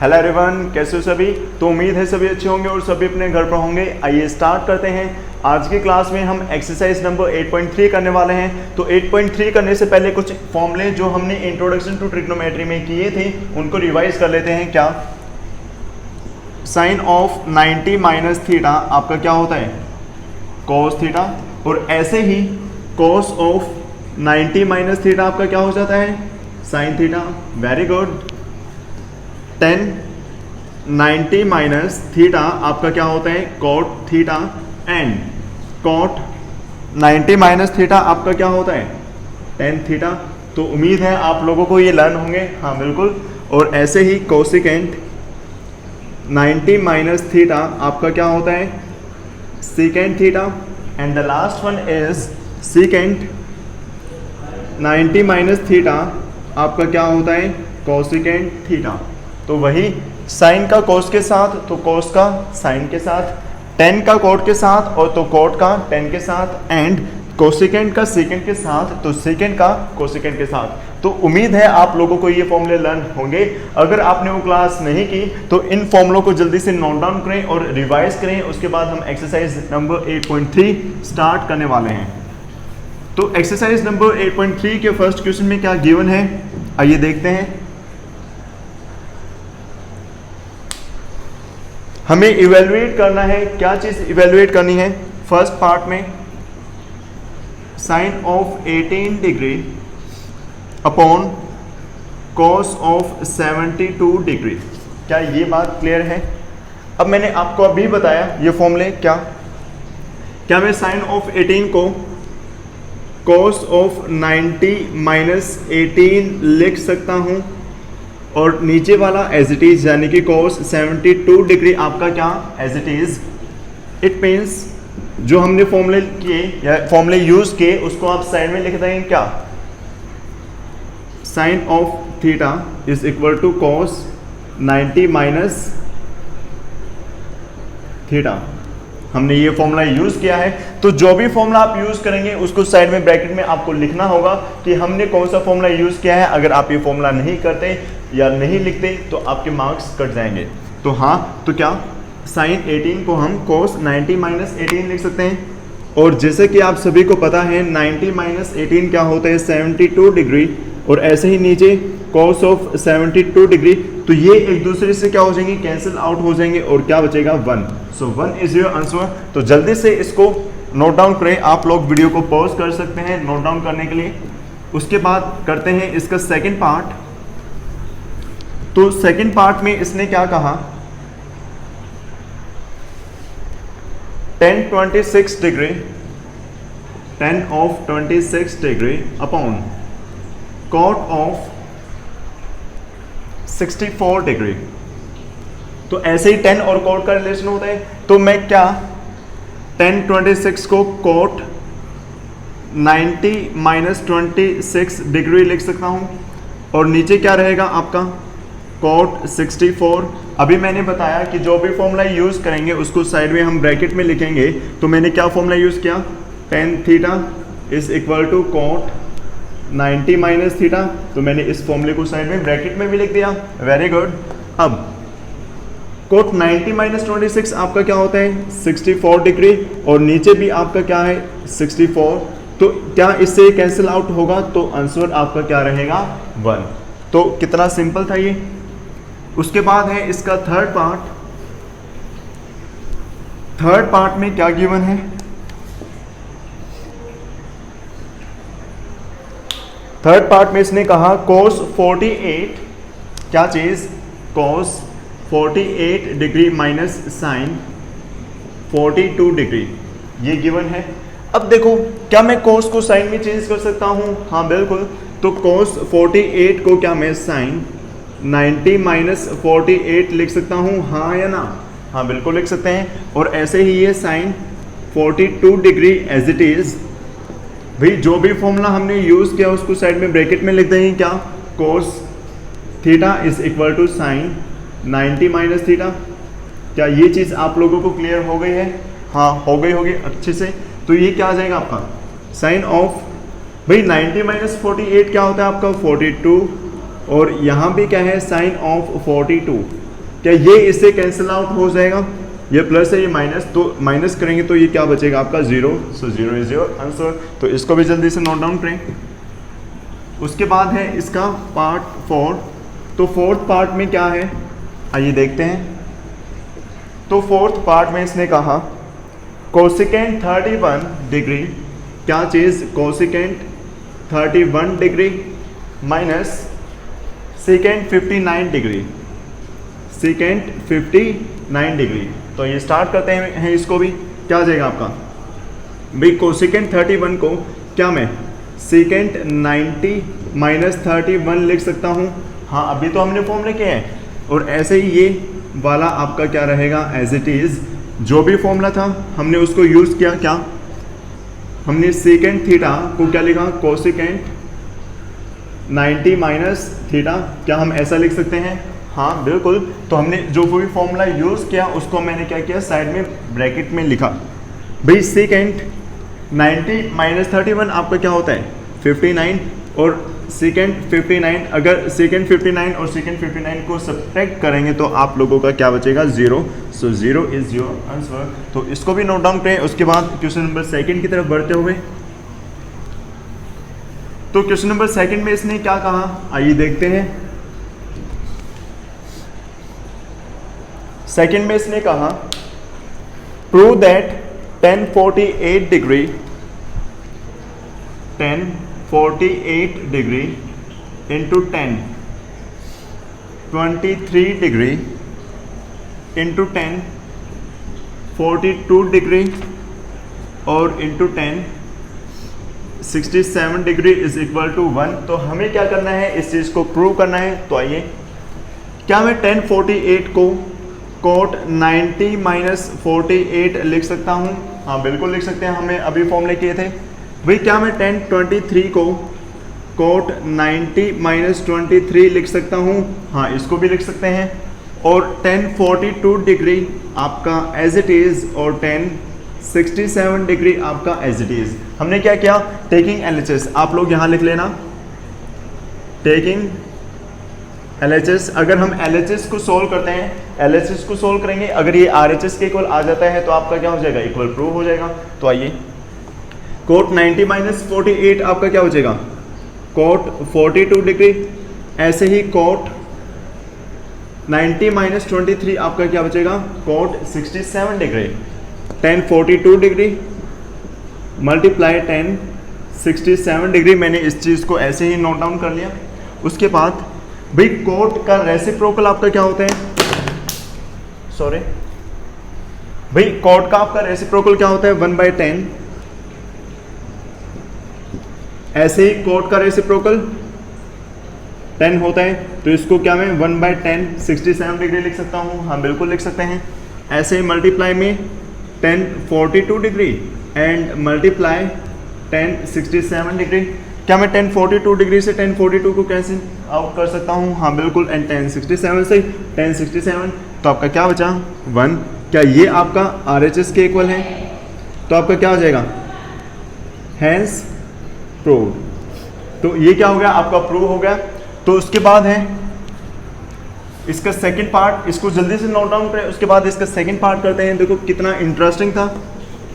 Hello everyone, कैसे हो सभी। तो उम्मीद है सभी अच्छे होंगे और सभी अपने घर पर होंगे। आइए स्टार्ट करते हैं। आज की क्लास में हम एक्सरसाइज नंबर 8.3 करने वाले हैं। तो 8.3 करने से पहले कुछ फॉर्मूले जो हमने इंट्रोडक्शन टू ट्रिग्नोमेट्री में किए थे उनको रिवाइज कर लेते हैं। क्या साइन ऑफ 90 माइनस थीटा आपका क्या होता है, कॉस थीटा। और ऐसे ही कॉस ऑफ 90 माइनस थीटा आपका क्या हो जाता है, sine theta. Very good. 90 minus theta आपका क्या होता है, cot theta. And cot 90 minus theta आपका क्या होता है, टेन थीटा। तो उम्मीद है आप लोगों को ये लर्न होंगे। हाँ बिल्कुल। और ऐसे ही कोसिकेंट 90 माइनस थीटा आपका क्या होता है, secant theta. And the last one is secant 90 minus theta आपका क्या होता है, कोसिकेंट थीटा। तो वही साइन का कोस के साथ, तो कोस का साइन के साथ, टेन का कोट के साथ, और तो कोट का टेन के साथ, एंड कोसिकेंट का सेकेंड के साथ, तो सेकेंड का कोसिकेंट के साथ। तो उम्मीद है आप लोगों को ये फॉर्मूले लर्न होंगे। अगर आपने वो क्लास नहीं की तो इन फॉर्मूलों को जल्दी से नोट डाउन करें और रिवाइज करें। उसके बाद हम एक्सरसाइज नंबर 8.3 स्टार्ट करने वाले हैं। तो एक्सरसाइज नंबर 8.3 के फर्स्ट क्वेश्चन में क्या गिवन है, आइए देखते हैं। हमें इवेलुएट करना है, क्या चीज इवेलुएट करनी है। फर्स्ट पार्ट में sine of 18 degree upon cos of 72 degree. क्या ये बात क्लियर है। अब मैंने आपको अभी बताया ये फॉर्मूले, क्या मैं साइन ऑफ 18 को कॉस ऑफ 90 माइनस 18 लिख सकता हूं, और नीचे वाला एज इट इज यानी कि cos 72 डिग्री आपका क्या as it is. It means जो हमने फॉर्मूले किए या फॉर्मूले यूज किए उसको आप साइड में लिख देंगे। क्या sine of theta is equal to cos 90 minus theta. हमने ये फॉर्मूला यूज किया है। तो जो भी फॉर्मूला आप यूज करेंगे उसको साइड में ब्रैकेट में आपको लिखना होगा कि हमने कौन सा फॉर्मूला यूज किया है। अगर आप ये फॉर्मूला नहीं करते या नहीं लिखते तो आपके मार्क्स कट जाएंगे। तो हाँ, तो क्या साइन 18 को हम cos 90 माइनस 18 लिख सकते हैं। और जैसे कि आप सभी को पता है 90 माइनस 18 क्या होता है, 72 डिग्री। और ऐसे ही नीचे cos ऑफ 72 डिग्री। तो ये एक दूसरे से क्या हो जाएंगे, कैंसिल आउट हो जाएंगे, और क्या बचेगा 1। सो 1 इज योर आंसर। तो जल्दी से इसको नोट डाउन करें। आप लोग वीडियो को पॉज कर सकते हैं नोट डाउन करने के लिए। उसके बाद करते हैं इसका सेकंड पार्ट। तो सेकंड पार्ट में इसने क्या कहा, tan 26 degree, tan of 26 degree upon cot of 64 degree. तो ऐसे ही tan और cot का रिलेशन होता है। तो मैं क्या tan 26 को cot 90 माइनस 26 डिग्री लिख सकता हूं, और नीचे क्या रहेगा आपका cot 64। अभी मैंने बताया कि जो भी फॉर्मूला यूज करेंगे उसको साइड में हम ब्रैकेट में लिखेंगे। तो मैंने क्या फॉर्मूला यूज किया, tan theta is equal to cot 90 minus theta. तो मैंने इस फॉर्मूले को साइड में ब्रैकेट में भी लिख दिया। Very good. अब cot 90 माइनस 26 आपका क्या होता है, 64 डिग्री, और नीचे भी आपका क्या है 64। तो क्या इससे कैंसिल आउट होगा, तो आंसर आपका क्या रहेगा 1। तो कितना सिंपल था ये। उसके बाद है इसका थर्ड पार्ट। थर्ड पार्ट में क्या गिवन है, थर्ड पार्ट में इसने कहा cos 48, क्या चीज, cos 48 degree minus sine 42 degree, ये गिवन है। अब देखो, क्या मैं cos को साइन में चेंज कर सकता हूं, हाँ बिल्कुल। तो cos 48 को क्या मैं साइन 90 माइनस 48 लिख सकता हूं, हाँ या ना, हाँ बिल्कुल लिख सकते हैं। और ऐसे ही ये sine 42 degree as it is. भाई जो भी फॉर्मूला हमने यूज किया उसको साइड में ब्रैकेट में लिख देंगे। क्या cos theta is equal to sine 90 minus theta. क्या ये चीज़ आप लोगों को क्लियर हो गई है, हाँ हो गई होगी अच्छे से। तो ये क्या आ जाएगा आपका साइन ऑफ, भाई 90 माइनस 48 क्या होता है आपका 42, और यहाँ भी क्या है साइन ऑफ 42। क्या ये इससे कैंसिल आउट हो जाएगा? ये प्लस है ये माइनस, तो माइनस करेंगे तो ये क्या बचेगा आपका 0। सो 0 इज योर आंसर। तो इसको भी जल्दी से नोट डाउन करें। उसके बाद है इसका पार्ट 4। तो फोर्थ पार्ट में क्या है आइए देखते हैं। तो फोर्थ पार्ट में इसने कहा कोसिकेंट 31 डिग्री, क्या चीज़? Cosecant 31 degree minus secant 59 degree, secant 59 degree. तो ये स्टार्ट करते हैं इसको भी। क्या आ जाएगा आपका भाई? कोसिकेंट 31 को क्या मैं सेकेंट 90 माइनस 31 लिख सकता हूँ? हाँ, अभी तो हमने फॉर्मूले किए हैं। और ऐसे ही ये वाला आपका क्या रहेगा? एज इट इज़ जो भी फॉर्मूला था हमने उसको यूज़ किया। क्या हमने सेकेंट थीटा को क्या लिखा? Cosecant 90 minus theta. क्या हम ऐसा लिख सकते हैं? हाँ बिल्कुल। तो हमने जो भी फॉर्मूला यूज़ किया उसको मैंने क्या किया? साइड में ब्रैकेट में लिखा। भाई सेकेंट 90 माइनस 31 आपका क्या होता है? 59। और सेकेंड 59, अगर सेकेंड 59 और सेकेंड 59 को सब्ट्रैक्ट करेंगे तो आप लोगों का क्या बचेगा? 0। सो 0 इज योर आंसर। तो इसको भी नोट डाउन करें। उसके बाद क्वेश्चन नंबर सेकंड की तरफ बढ़ते हुए, तो क्वेश्चन नंबर सेकंड में इसने क्या कहा आइए देखते हैं। सेकंड में इसने कहा prove that 1048 degree 1048 degree into 10 23 degree into 10 42 degree और into 10 67 degree is equal to 1। तो हमें क्या करना है? इस चीज़ को प्रूव करना है। तो आइए, क्या मैं 1048 को कोट 90 माइनस 48 लिख सकता हूँ? हाँ बिल्कुल लिख सकते हैं, हमें अभी फॉर्मूले किए थे। भाई क्या मैं 1023 को कोट 90 माइनस 23 लिख सकता हूँ? हाँ इसको भी लिख सकते हैं। और 1042 डिग्री आपका एज इट इज़ और 1067 डिग्री आपका एज इट इज़। हमने क्या किया? टेकिंग LHS, आप लोग यहाँ लिख लेना टेकिंग LHS। अगर हम LHS को सोल्व करते हैं, LHS को सोल्व करेंगे, अगर ये RHS के इक्वल आ जाता है तो आपका क्या हो जाएगा? इक्वल प्रूव हो जाएगा। तो आइए, कोट 90 माइनस 48 आपका क्या हो जाएगा? Cot 42 degree. ऐसे ही कोट 90 माइनस 23 आपका क्या बचेगा? Cot 67 degree. 1042 degree multiply 1067 degree. मैंने इस चीज़ को ऐसे ही नोट डाउन कर लिया। उसके बाद भाई कोट का रेसिप्रोकल आपका क्या होता है? सॉरी भाई, कोट का आपका रेसिप्रोकल क्या होता है? 1/10। ऐसे ही कोट का रेसिप्रोकल 10 होता है, तो इसको क्या मैं 1/10 67 डिग्री लिख सकता हूँ? हाँ बिल्कुल लिख सकते हैं। ऐसे ही मल्टीप्लाई में 1042 डिग्री एंड मल्टीप्लाई 1067 डिग्री। क्या मैं 1042 डिग्री से 1042 को कैंसिल आउट कर सकता हूँ? हाँ बिल्कुल। एंड 1067 से 1067, तो आपका क्या बचा? 1। क्या ये आपका RHS के इक्वल है? तो आपका क्या हो जाएगा? Hence prove. तो ये क्या हो गया? आपका प्रूव हो गया। तो उसके बाद है इसका सेकंड पार्ट, इसको जल्दी से नोट डाउन करें। उसके बाद इसका सेकंड पार्ट करते हैं। देखो कितना इंटरेस्टिंग था।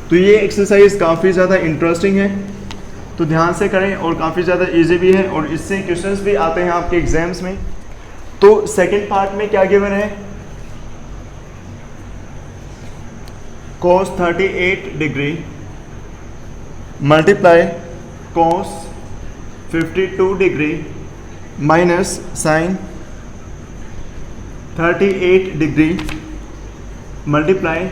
तो ये एक्सरसाइज काफ़ी ज़्यादा इंटरेस्टिंग है, तो ध्यान से करें और काफ़ी ज़्यादा इजी भी है और इससे क्वेश्चंस भी आते हैं आपके एग्जाम्स में। तो सेकंड पार्ट में क्या गिवन है? cos 38 degree multiply cos 52 degree minus sine 38 degree multiply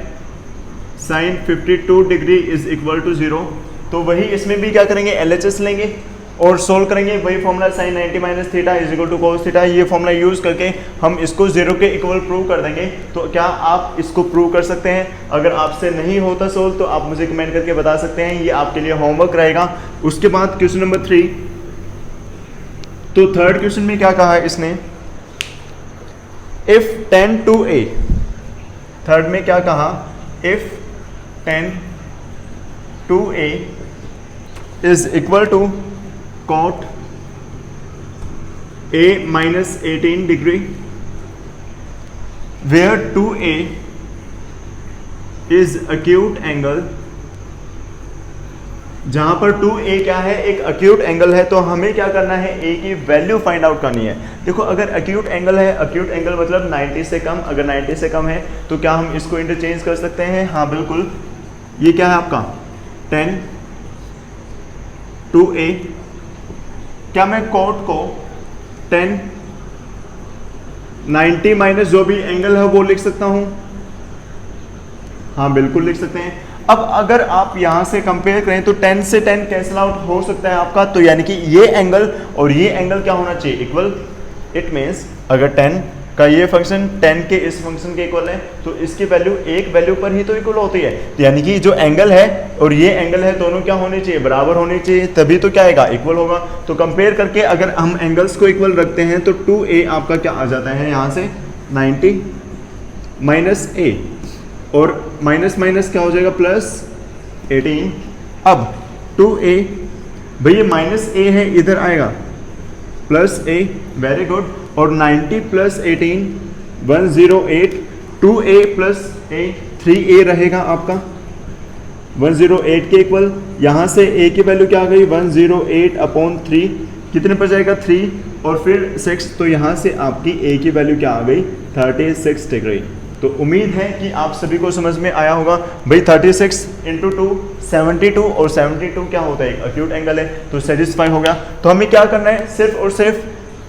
sine 52 degree is equal to 0। तो वही इसमें भी क्या करेंगे? LHS लेंगे और सोल्व करेंगे। वही formula sine 90 minus theta is equal to cos theta, ये फॉर्मूला यूज़ करके हम इसको 0 के इक्वल प्रूव कर देंगे। तो क्या आप इसको प्रूव कर सकते हैं? अगर आपसे नहीं होता सोल्व तो आप मुझे कमेंट करके बता सकते हैं, ये आपके लिए होमवर्क रहेगा। उसके बाद क्वेश्चन नंबर 3। तो थर्ड क्वेश्चन में क्या कहा है इसने? इफ 10 to a, थर्ड में क्या कहा? If 10 to a is equal to cot a minus 18 degree where 2a is acute angle, जहां पर 2a क्या है, एक acute एंगल है, तो हमें क्या करना है, a की वैल्यू फाइंड आउट करनी है। देखो अगर acute एंगल है, acute एंगल मतलब 90 से कम, अगर 90 से कम है तो क्या हम इसको इंटरचेंज कर सकते हैं? हाँ बिल्कुल। ये क्या है आपका 10 2a, क्या मैं कॉट को 10 90 माइनस जो भी एंगल है वो लिख सकता हूं? हाँ बिल्कुल लिख सकते हैं। अब अगर आप यहां से कंपेयर करें तो 10 से 10 कैंसिल आउट हो सकता है आपका, तो यानी कि ये एंगल और ये एंगल क्या होना चाहिए? इक्वल। इट मीन्स अगर 10 का ये फंक्शन 10 के इस फंक्शन के इक्वल है तो इसकी वैल्यू एक वैल्यू पर ही तो इक्वल होती है, तो यानी कि जो एंगल है और ये एंगल है दोनों क्या होने चाहिए? बराबर होने चाहिए, तभी तो क्या आएगा? इक्वल होगा। तो कंपेयर करके अगर हम एंगल्स को इक्वल रखते हैं तो 2a आपका क्या आ जाता है यहाँ से 90 माइनस a, और माइनस माइनस क्या हो जाएगा? प्लस 18। अब 2a, भैया माइनस a है इधर आएगा प्लस a, वेरी गुड, और 90 plus 18 108, 2a plus a 3a रहेगा आपका 108 के इक्वल। यहाँ से a की वैल्यू क्या आ गई? 108 अपॉन 3, कितने पर जाएगा? 3 और फिर 6, तो यहाँ से आपकी a की वैल्यू क्या आ गई? 36 डिग्री। तो उम्मीद है कि आप सभी को समझ में आया होगा। भाई 36 इंटू 2 72, और 72 क्या होता है? एक एक्यूट एंगल है, तो सेटिस्फाई हो गया। तो हमें क्या करना है? सिर्फ और सिर्फ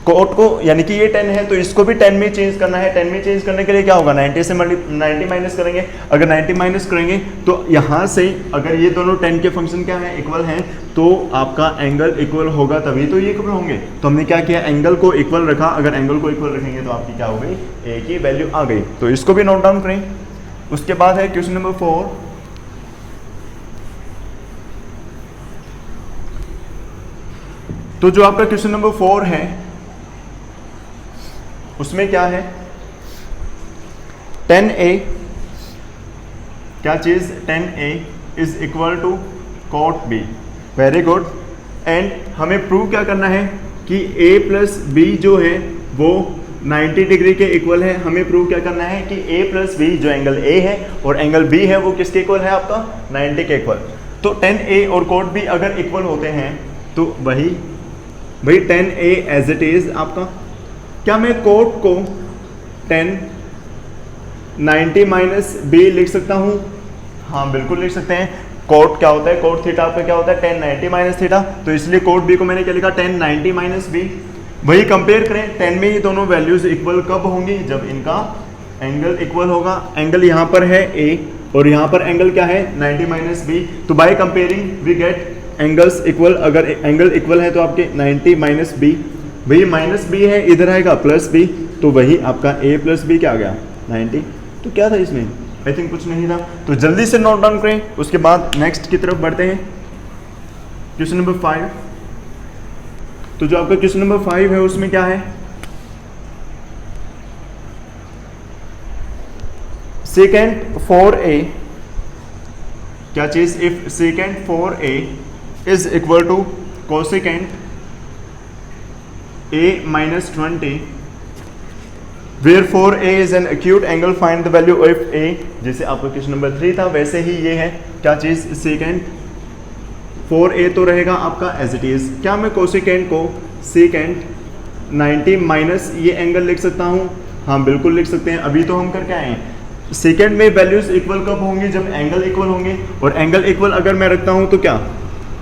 कोट को, यानी कि ये 10 है तो इसको भी 10 में चेंज करना है। 10 में चेंज करने के लिए क्या होगा? 90 से 90 माइनस करेंगे। अगर 90 माइनस करेंगे तो यहाँ से अगर ये दोनों 10 के फंक्शन क्या है? इक्वल हैं, तो आपका एंगल इक्वल होगा, तभी तो ये इक्वल होंगे। तो हमने क्या किया? एंगल को इक्वल रखा। अगर एंगल को इक्वल रखेंगे तो आपकी क्या हो गई? ए की वैल्यू आ गई। तो इसको भी नोट डाउन करें। उसके बाद है क्वेश्चन नंबर 4। तो जो आपका क्वेश्चन नंबर 4 है उसमें क्या है? 10a, क्या चीज? 10a is equal to cot b, very good. And हमें प्रूव क्या करना है कि a प्लस बी जो है वो 90 डिग्री के इक्वल है। हमें प्रूव क्या करना है कि a प्लस बी, जो एंगल a है और एंगल b है, वो किसके इक्वल है? आपका 90 के इक्वल। तो 10a और कॉट b अगर इक्वल होते हैं तो भाई 10a एज इट इज आपका, क्या मैं कोट को 10 90 माइनस b लिख सकता हूँ? हाँ बिल्कुल लिख सकते हैं। कोट क्या होता है? कोट थीटा आपका क्या होता है? 10 90 माइनस थीटा। तो इसलिए कोट b को मैंने क्या लिखा? 10 90 माइनस b। वही कंपेयर करें, 10 में ये दोनों वैल्यूज इक्वल कब होंगी? जब इनका एंगल इक्वल होगा। एंगल यहाँ पर है a और यहाँ पर एंगल क्या है? 90 माइनस b। तो by comparing we get angles equal. अगर एंगल इक्वल है तो आपके 90 माइनस b, वही माइनस बी है, इधर आएगा प्लस बी, तो वही आपका a प्लस बी क्या आ गया? 90। तो क्या था इसमें? आई थिंक कुछ नहीं था। तो जल्दी से नोट डाउन करें, उसके बाद नेक्स्ट की तरफ बढ़ते हैं। Question number 5। तो जो आपका क्वेश्चन नंबर 5 है उसमें क्या है? सेकेंड 4a, क्या चीज? If second 4a is equal to cosecant a minus 20, wherefore a is an acute angle, find the value of a। जैसे आपका क्वेश्चन नंबर 3 था वैसे ही ये है, क्या चीज? सेकेंड 4a तो रहेगा आपका एज इट इज। क्या मैं कोसेकेंट को सेकेंड 90 माइनस ये एंगल लिख सकता हूँ? हाँ बिल्कुल लिख सकते हैं। अभी तो हम करके आए हैं, सेकेंड में वैल्यूज इक्वल कब होंगे? जब एंगल इक्वल होंगे। और एंगल इक्वल अगर मैं रखता हूँ तो क्या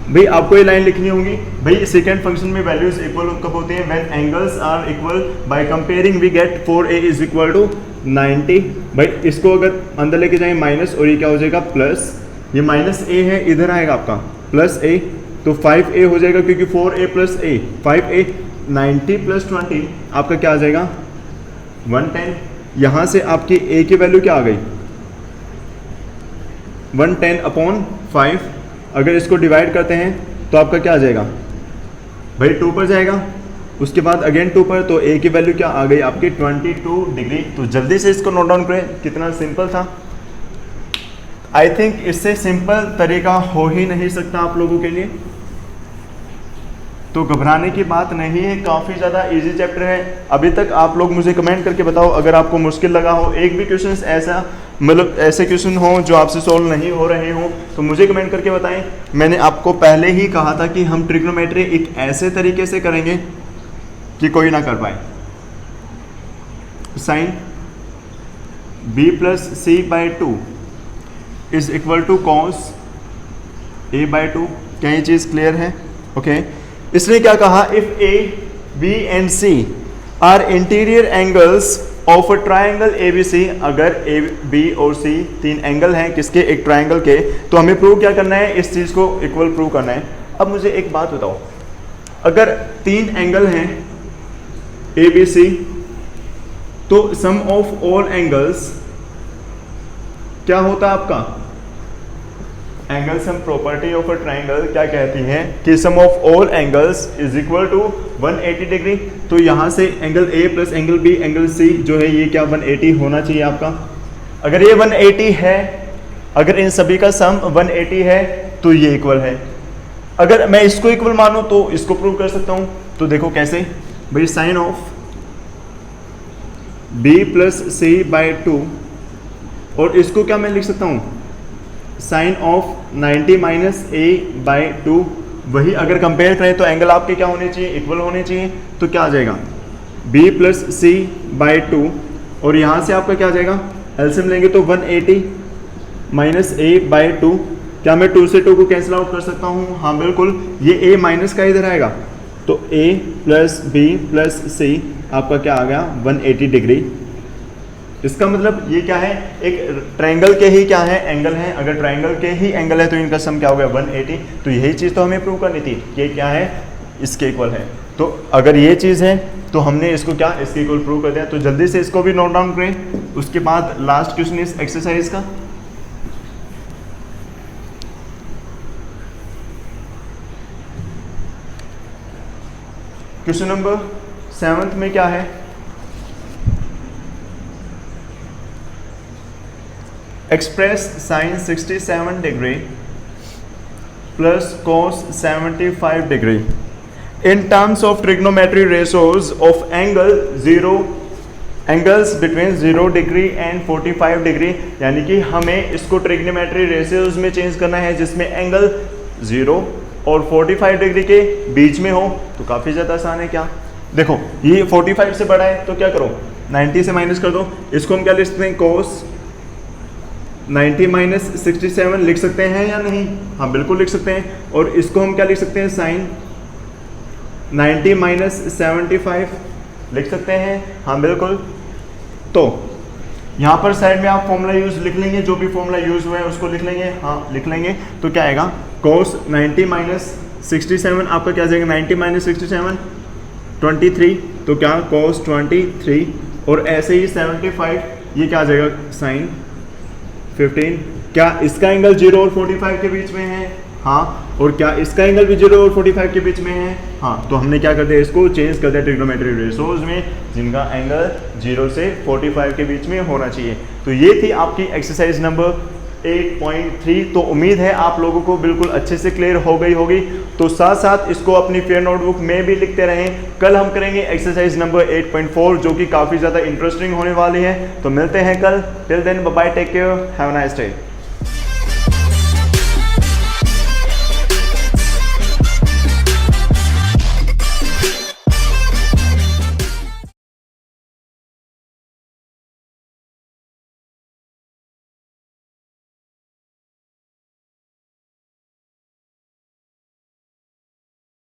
भाई आपको ये लाइन लिखनी होगी? भाई सेकेंड फंक्शन में वैल्यूज इक्वल कब होते हैं? When angles are equal, by comparing we get 4a is equal to 90। भाई इसको अगर अंदर लेके जाएं माइनस, और ये क्या हो जाएगा? प्लस। ये माइनस a है, इधर आएगा आपका प्लस a, तो 5a हो जाएगा, क्योंकि 4a plus a 5a। 90 plus 20 आपका क्या आ जाएगा? 110। यहाँ से आपकी a की वैल्यू क्या आ गई? 110 अपॉन 5। अगर इसको डिवाइड करते हैं तो आपका क्या आ जाएगा? भाई 2 पर जाएगा, उसके बाद अगेन 2 पर, तो a की वैल्यू क्या आ गई आपकी? 22 डिग्री। तो जल्दी से इसको नोट डाउन करें, कितना सिंपल था। आई थिंक इससे सिंपल तरीका हो ही नहीं सकता आप लोगों के लिए। तो घबराने की बात नहीं है, काफ़ी ज़्यादा इजी चैप्टर है। अभी तक आप लोग मुझे कमेंट करके बताओ अगर आपको मुश्किल लगा हो, एक भी क्वेश्चन ऐसा मतलब ऐसे क्वेश्चन हो जो आपसे सॉल्व नहीं हो रहे हो तो मुझे कमेंट करके बताएं। मैंने आपको पहले ही कहा था कि हम ट्रिग्नोमेट्री एक ऐसे तरीके से करेंगे कि कोई ना कर पाए। Sine b plus C by two is equal to cos a by two. क्या ये चीज़ क्लियर है? ओके इसने क्या कहा, if a b and c are interior angles of a triangle ABC, अगर ए बी और सी तीन एंगल हैं किसके, एक ट्राइंगल के, तो हमें प्रूव क्या करना है, इस चीज़ को इक्वल प्रूव करना है। अब मुझे एक बात बताओ, अगर तीन एंगल हैं ABC तो सम ऑफ ऑल एंगल्स क्या होता है आपका, angle sum property of a triangle क्या कहती है कि sum of all angles is equal to 180 degree. तो यहाँ से angle A plus angle B angle C जो है ये क्या 180 होना चाहिए आपका। अगर ये 180 है, अगर इन सभी का सम 180 है तो ये इक्वल है। अगर मैं इसको इक्वल मानूं तो इसको प्रूव कर सकता हूं। तो देखो कैसे भाई, sine of B plus C by 2 और इसको क्या मैं लिख सकता हूं, sine of 90 minus A by 2। वही अगर कंपेयर करें तो एंगल आपके क्या होने चाहिए, इक्वल होने चाहिए। तो क्या आ जाएगा B प्लस C बाई 2 और यहाँ से आपका क्या आ जाएगा, एलसीएम लेंगे तो 180 माइनस A बाई 2। क्या मैं 2 से 2 को कैंसिल आउट कर सकता हूँ? हाँ बिल्कुल, ये A माइनस का इधर आएगा तो A plus B plus C आपका क्या आ गया 180 डिग्री। इसका मतलब ये क्या है, एक ट्रायंगल के ही क्या है एंगल है, अगर ट्रायंगल के ही एंगल है तो इनका सम क्या हो गया 180। तो यही चीज़ तो हमें प्रूव करनी थी कि क्या है, इसके इक्वल है। तो अगर ये चीज़ है तो हमने इसको क्या इसके इक्वल प्रूव कर दिया। तो जल्दी से इसको भी नोट डाउन करें। उसके बाद लास्ट क्वेश्चन इस एक्सरसाइज का, क्वेश्चन नंबर 7 में क्या है, express sin 67 degree plus cos 75 degree in terms of trigonometry ratios of angles between 0 degree and 45 degree। यानी कि हमें इसको ट्रिग्नोमेट्री रेशियोज में चेंज करना है जिसमें एंगल 0 और 45 डिग्री के बीच में हो। तो काफ़ी ज़्यादा आसान है। क्या देखो, ये 45 से बड़ा है तो क्या करो 90 से माइनस कर दो। इसको हम क्या लिख सकते हैं, cos 90 माइनस 67 लिख सकते हैं या नहीं? हाँ बिल्कुल लिख सकते हैं। और इसको हम क्या लिख सकते हैं, साइन 90 माइनस 75 लिख सकते हैं। हाँ बिल्कुल। तो यहाँ पर साइड में आप फॉर्मूला यूज लिख लेंगे, जो भी फॉर्मूला यूज हुआ है उसको लिख लेंगे। हाँ लिख लेंगे। तो क्या आएगा, cos 90 माइनस 67 आपका क्या जाएगा, 90 माइनस 67 23। तो क्या cos 23 और ऐसे ही 75 ये क्या आ जाएगा, साइन 15। क्या इसका एंगल 0 और 45 के बीच में है? हाँ। और क्या इसका एंगल भी 0 और 45 के बीच में है? हाँ। तो हमने क्या कर दिया, इसको चेंज कर दिया ट्रिग्नोमेट्री रेशियोज में जिनका एंगल 0 से 45 के बीच में होना चाहिए। तो ये थी आपकी एक्सरसाइज नंबर 8.3। तो उम्मीद है आप लोगों को बिल्कुल अच्छे से क्लियर हो गई होगी। तो साथ साथ इसको अपनी फेयर नोटबुक में भी लिखते रहें। कल हम करेंगे एक्सरसाइज नंबर 8.4 जो कि काफ़ी ज़्यादा इंटरेस्टिंग होने वाली है। तो मिलते हैं कल। Till then bye bye, take care, have a nice day.